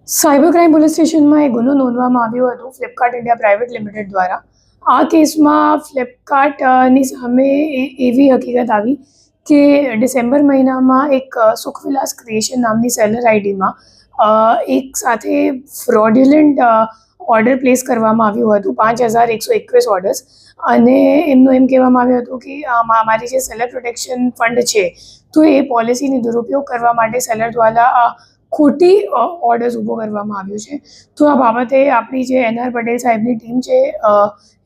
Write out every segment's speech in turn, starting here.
Cyber crime police સ્ટેશનમાં એક ગુનો નોંધવામાં આવ્યો હતો ફ્લિપકાર્ટ ઇન્ડિયા પ્રાઇવેટ લિમિટેડ દ્વારા. આ કેસમાં ફ્લિપકાર્ટની સામે એવી હકીકત આવી કે ડિસેમ્બર મહિનામાં એક સુખવિલાસ ક્રિએશન નામની સેલર આઈડીમાં એક સાથે ફ્રોડ્યુલન્ટ ઓર્ડર પ્લેસ કરવામાં આવ્યું હતું 5121 ઓર્ડર્સ. અને એમનું એમ કહેવામાં આવ્યું હતું કે અમારી જે સેલર પ્રોટેક્શન ફંડ છે તો એ પોલિસીની દુરુપયોગ કરવા માટે સેલર દ્વારા ખોટી ઓર્ડર્સ ઊભો કરવામાં આવ્યો છે. તો આ બાબતે આપણી જે NR પટેલ સાહેબની ટીમ છે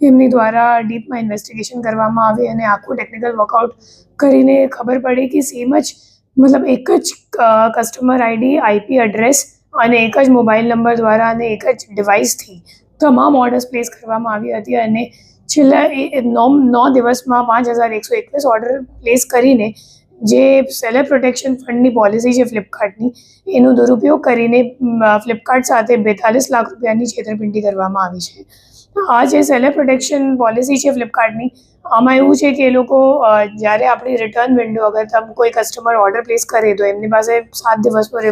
એમની દ્વારા ડીપમાં ઇન્વેસ્ટિગેશન કરવામાં આવી અને આખું ટેકનિકલ વર્કઆઉટ કરીને ખબર પડી કે સેમ જ મતલબ એક જ કસ્ટમર આઈડી IP એડ્રેસ અને એક જ મોબાઈલ નંબર દ્વારા અને એક જ ડિવાઇસથી તમામ ઓર્ડર્સ પ્લેસ કરવામાં આવી હતી. અને છેલ્લા 9 દિવસમાં 5121 ઓર્ડર પ્લેસ કરીને જે સેલર પ્રોટેક્શન ફંડની પોલિસી છે ફ્લિપકાર્ટની એનો દુરુપયોગ કરીને ફ્લિપકાર્ટ સાથે 42 લાખ રૂપિયાની છેતરપિંડી કરવામાં આવી છે. આ જે સેલર પ્રોટેક્શન પોલિસી છે ફ્લિપકાર્ટની આમાં એવું છે કે એ લોકો જ્યારે આપણી રિટર્ન વિન્ડો અગર તમે કોઈ કસ્ટમર ઓર્ડર પ્લેસ કરે તો એમની પાસે 7 દિવસનો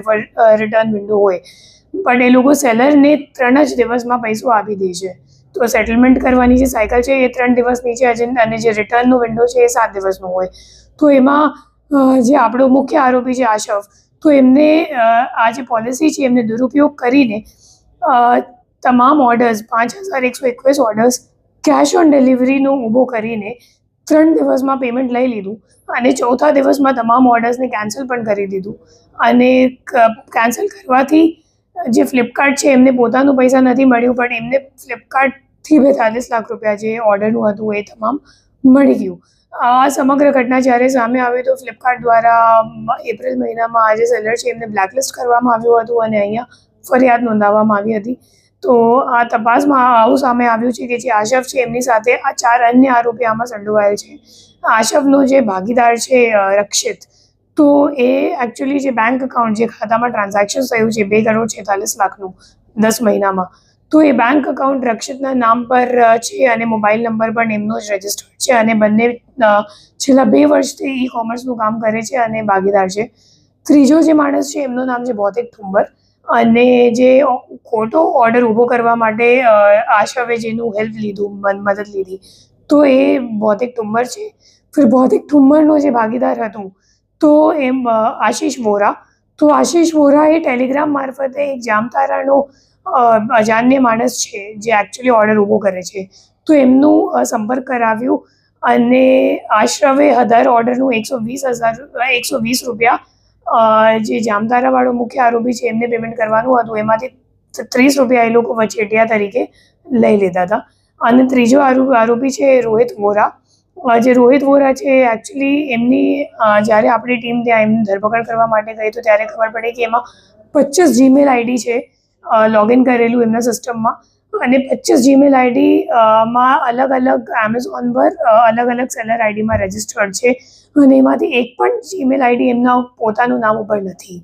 રિટર્ન વિન્ડો હોય, પણ એ લોકો સેલરને 3 જ દિવસમાં પૈસો આપી દે છે. તો સેટલમેન્ટ કરવાની જે સાયકલ છે એ 3 દિવસની છે અને જે રિટર્નનો વિન્ડો છે એ 7 દિવસનો હોય. તો એમાં જે આપણો મુખ્ય આરોપી છે આશફ, તો એમને આ જે પોલિસી છે એમને દુરુપયોગ કરીને તમામ ઓર્ડર્સ 5121 ઓર્ડર્સ કેશ ઓન ડિલિવરીનો ઊભો કરીને 3 દિવસમાં પેમેન્ટ લઈ લીધું અને ચોથા દિવસમાં તમામ ઓર્ડર્સને કેન્સલ પણ કરી દીધું. અને કેન્સલ કરવાથી જે ફ્લિપકાર્ટ છે એમને પોતાનું પૈસા નથી મળ્યું, પણ એમને ફ્લિપકાર્ટથી 42 લાખ રૂપિયા જે ઓર્ડરનું હતું એ તમામ મળી ગયું. આ સમગ્ર ઘટના જ્યારે સામે આવી તો ફ્લિપકાર્ટ દ્વારા એપ્રિલ મહિનામાં આ જે સેલર છે એમને બ્લેકલિસ્ટ કરવામાં આવ્યું હતું અને અહીંયા ફરિયાદ નોંધાવવામાં આવી હતી. તો આ તપાસમાં આવું સામે આવ્યું છે કે જે આશફ છે એમની સાથે આ 4 અન્ય આરોપી આમાં સંડોવાયેલ છે. આશફનો જે ભાગીદાર છે રક્ષિત, તો એ એકચ્યુઅલી જે બેંક એકાઉન્ટ જે ખાતામાં ટ્રાન્ઝેક્શન થયું છે 2,46,00,000નું 10 મહિનામાં, તો એ બેંક એકાઉન્ટ રક્ષિતના નામ પર છે અને મોબાઈલ નંબર પણ એમનો જ રજિસ્ટર્ડ છે અને બંને છેલ્લા 2 વર્ષથી ઈ-કોમર્સનું કામ કરે છે અને ભાગીદાર છે. ત્રીજો જે માણસ છે એમનું નામ છે ભૌતિક ઠુંબર, અને જે ખોટો ઓર્ડર ઊભો કરવા માટે આશવે જેનું હેલ્પ લીધું, મદદ લીધી, તો એ ભૌતિક ઠુંબર છે. ફિર ભૌતિક ઠુંબરનો જે ભાગીદાર હતું તો એમ આશીષ વોરા, તો આશીષ વોરા એ ટેલિગ્રામ મારફતે એક જામતારાનો અજાન્ય માણસ છે જે એકચ્યુઅલી ઓર્ડર ઊભો કરે છે, તો એમનું સંપર્ક કરાવ્યું અને આશરવે હદર ઓર્ડરનું 120 રૂપિયા જે જામતારાવાળો મુખ્ય આરોપી છે એમને પેમેન્ટ કરવાનું હતું, એમાંથી 30 રૂપિયા એ લોકો વચેટિયા તરીકે લઈ લેતા હતા. અને ત્રીજો આરોપી છે રોહિત વોરા. જે રોહિત વોરા છે એકચ્યુઅલી એમની જ્યારે આપણી ટીમ ત્યાં એમની ધરપકડ કરવા માટે ગઈ તો ત્યારે ખબર પડી કે એમાં 25 જીમેલ આઈડી છે લોગિન કરેલું એમના સિસ્ટમમાં, અને 25 જીમેલ આઈડીમાં અલગ અલગ એમેઝોન પર અલગ અલગ સેલર આઈડીમાં રજિસ્ટર્ડ છે અને એમાંથી એક પણ જીમેલ આઈડી એમના પોતાનું નામ ઉપર નથી.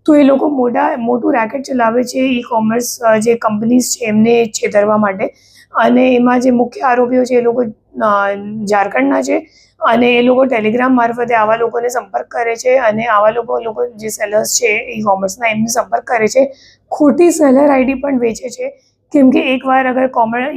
તો એ લોકો મોટું રેકેટ ચલાવે છે ઈ-કોમર્સ જે કંપનીઝ છે એમને છેતરવા માટે. અને એમાં જે મુખ્ય આરોપીઓ છે એ લોકો ઝારખંડના છે અને એ લોકો ટેલિગ્રામ મારફતે આવા લોકોને સંપર્ક કરે છે અને આવા લોકો જે સેલર્સ છે ઈ-કોમર્સના એમને સંપર્ક કરે છે. ખોટી સેલર આઈડી પણ વેચે છે, કેમ કે એકવાર અગર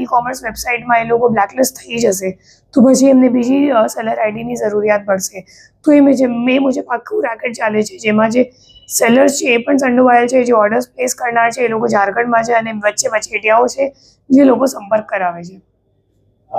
ઈ-કોમર્સ વેબસાઇટમાં એ લોકો બ્લેકલિસ્ટ થઈ જશે તો પછી એમને બીજી સેલર આઈડીની જરૂરિયાત પડશે. તો એ મુજબ આખું રેકેટ ચાલે છે જેમાં જે સેલર્સ છે એ પણ સંડોવાયેલ છે, જે ઓર્ડર્સ પ્લેસ કરનાર છે એ લોકો ઝારખંડમાં છે અને વચ્ચે વચેટિયાઓ છે જે લોકો સંપર્ક કરાવે છે.